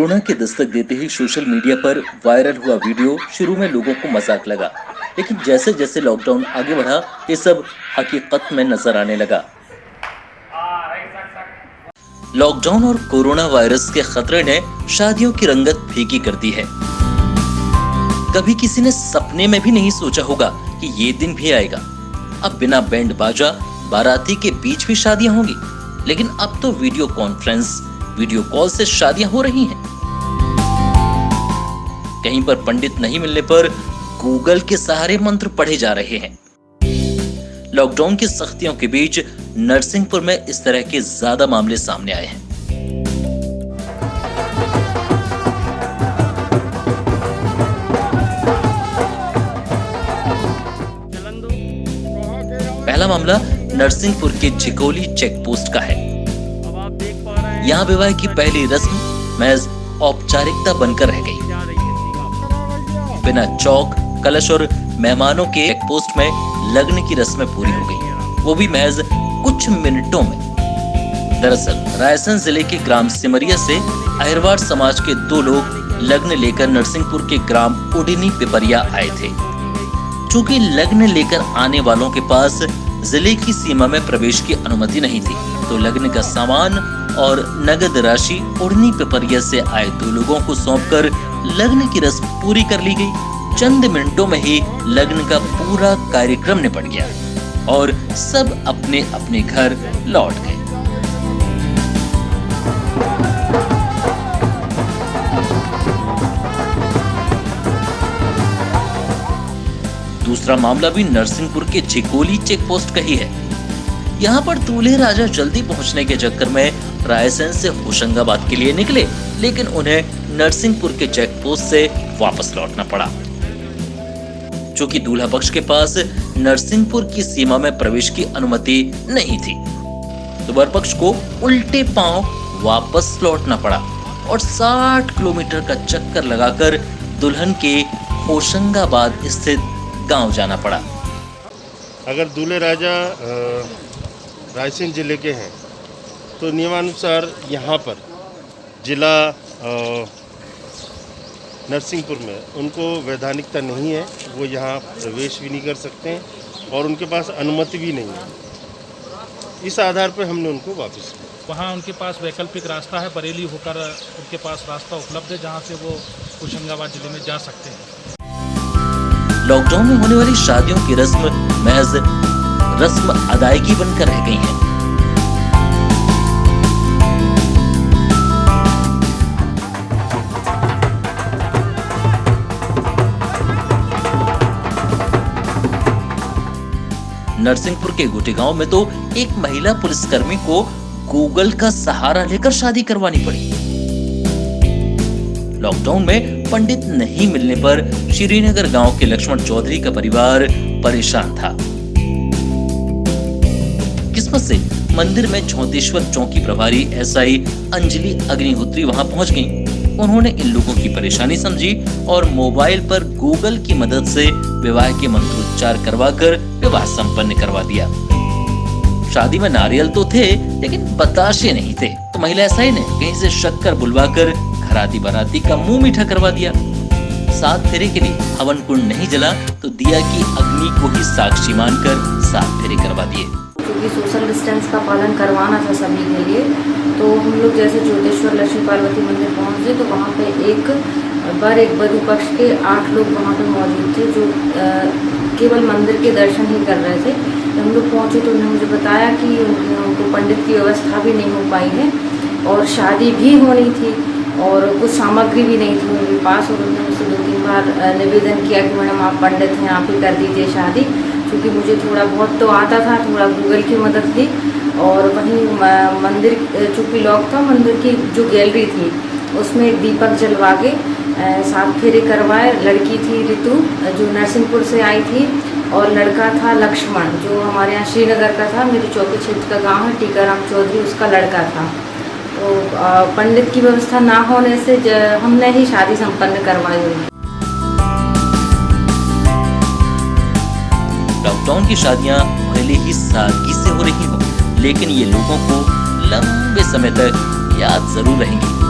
Corona के दस्तक देते ही social media पर वायरल हुआ वीडियो शुरू में लोगों को मजाक लगा, लेकिन जैसे जैसे लॉकडाउन आगे बढ़ा ये सब हकीकत में नजर आने लगा। लॉकडाउन और कोरोना वायरस के खतरे ने शादियों की रंगत फीकी कर दी है। कभी किसी ने सपने में भी नहीं सोचा होगा कि ये दिन भी आएगा। अब बिना बैंड बाजा बाराती के बीच भी शादियां होंगी, लेकिन अब तो वीडियो कॉन्फ्रेंस, वीडियो कॉल से शादियां हो रही हैं। कहीं पर पंडित नहीं मिलने पर गूगल के सहारे मंत्र पढ़े जा रहे हैं। लॉकडाउन की सख्तियों के बीच नरसिंहपुर में इस तरह के ज्यादा मामले सामने आए हैं। पहला मामला नरसिंहपुर के चिकोली चेक पोस्ट का है। यहाँ विवाह की पहली रस्म महज औपचारिकता बनकर रह गई। बिना चौक, कलश और मेहमानों के चेक पोस्ट में लगन की रस्में पूरी हो गई, वो भी महज कुछ मिनटों में। दरअसल रायसेन जिले के ग्राम सिमरिया से अहिरवाड़ समाज के दो लोग लगन लेकर नरसिंहपुर के ग्राम उडिनी पिपरिया आए थे। चूंकि लगन लेकर आने वालों के पास जिले की सीमा में प्रवेश की अनुमति नहीं थी, तो लगन का सामान और नगद राशि उड़नी पिपरिया से आए दो लोगों को सौंपकर लगन की रस्म पूरी कर ली गई। चंद मिनटों में ही लगन का पूरा कार्यक्रम निपट गया और सब अपने अपने घर लौट गए। दूसरा मामला भी नरसिंहपुर के चिकोली चेक पोस्ट का ही है। यहाँ पर दूल्हे राजा जल्दी पहुँचने के चक्कर में रायसेन से होशंगाबाद के लिए निकले, लेकिन उन्हें नरसिंहपुर के चेक पोस्ट से वापस लौटना पड़ा। चूंकि दूल्हा पक्ष के पास नरसिंहपुर की सीमा में प्रवेश की अनुमति नहीं थी, तो वर पक्ष को उल्टे पांव वापस लौटना पड़ा और 60 किलोमीटर का चक्कर लगाकर दुल्हन के होशंगाबाद स्थित गांव जाना पड़ा। अगर दूल्हे राजा रायसेन जिले के हैं तो नियमानुसार यहाँ पर जिला नरसिंहपुर में उनको वैधानिकता नहीं है, वो यहाँ प्रवेश भी नहीं कर सकते हैं और उनके पास अनुमति भी नहीं है। इस आधार पर हमने उनको वापस किया। वहाँ उनके पास वैकल्पिक रास्ता है, बरेली होकर उनके पास रास्ता उपलब्ध है जहाँ से वो होशंगाबाद जिले में जा सकते हैं। लॉकडाउन में होने वाली शादियों की रस्म महज रस्म अदायगी बनकर रह गई है। नरसिंहपुर के गोटे गांव में तो एक महिला पुलिसकर्मी को गूगल का सहारा लेकर शादी करवानी पड़ी। लॉकडाउन में पंडित नहीं मिलने पर श्रीनगर गांव के लक्ष्मण चौधरी का परिवार परेशान था। किस्मत से मंदिर में झौंतेश्वर चौकी प्रभारी एसआई अंजलि अग्निहोत्री वहां पहुंच गईं। उन्होंने इन लोगों की परेशानी समझी और मोबाइल पर गूगल की मदद से विवाह के मंत्रोच्चार करवाकर विवाह संपन्न करवा दिया। शादी में नारियल तो थे, लेकिन बताशे नहीं थे, तो महिला एसआई ने कहीं से शक्कर बुलवाकर घराती बाराती का मुंह मीठा करवा दिया। सात फेरे के लिए हवन कुंड नहीं जला तो दिया की अग्नि को ही साक्षी मानकर सात फेरे करवा दिए। क्योंकि सोशल डिस्टेंस का पालन करवाना था सभी के लिए, तो हम लोग जैसे ज्योतेश्वर लक्ष्मी पार्वती मंदिर पहुंचे तो वहाँ पे एक वधु पक्ष के 8 लोग वहाँ पे मौजूद थे जो केवल मंदिर के दर्शन ही कर रहे थे। हम लोग पहुँचे तो उन्होंने मुझे बताया कि उनको पंडित की व्यवस्था भी नहीं हो पाई है और शादी भी होनी थी और कुछ सामग्री भी नहीं थी उनके पास, और उन्होंने मुझसे 2-3 बार निवेदन किया कि मैडम आप पंडित हैं, आप ही कर दीजिए शादी। क्योंकि मुझे थोड़ा बहुत तो आता था, थोड़ा गूगल की मदद ली। और वहीं मंदिर चूँकि लॉक था, मंदिर की जो गैलरी थी उसमें एक दीपक जलवा के 7 फेरे करवाए। लड़की थी ऋतु जो नरसिंहपुर से आई थी और लड़का था लक्ष्मण जो हमारे यहाँ श्रीनगर का था, मेरे चौकी क्षेत्र का गांव है, टीकाराम चौधरी उसका लड़का था। तो पंडित की व्यवस्था ना होने से हमने ही शादी संपन्न करवाई हुई। लॉकडाउन की शादियां भले ही सादगी से हो रही हो, लेकिन ये लोगों को लंबे समय तक याद जरूर रहेंगी।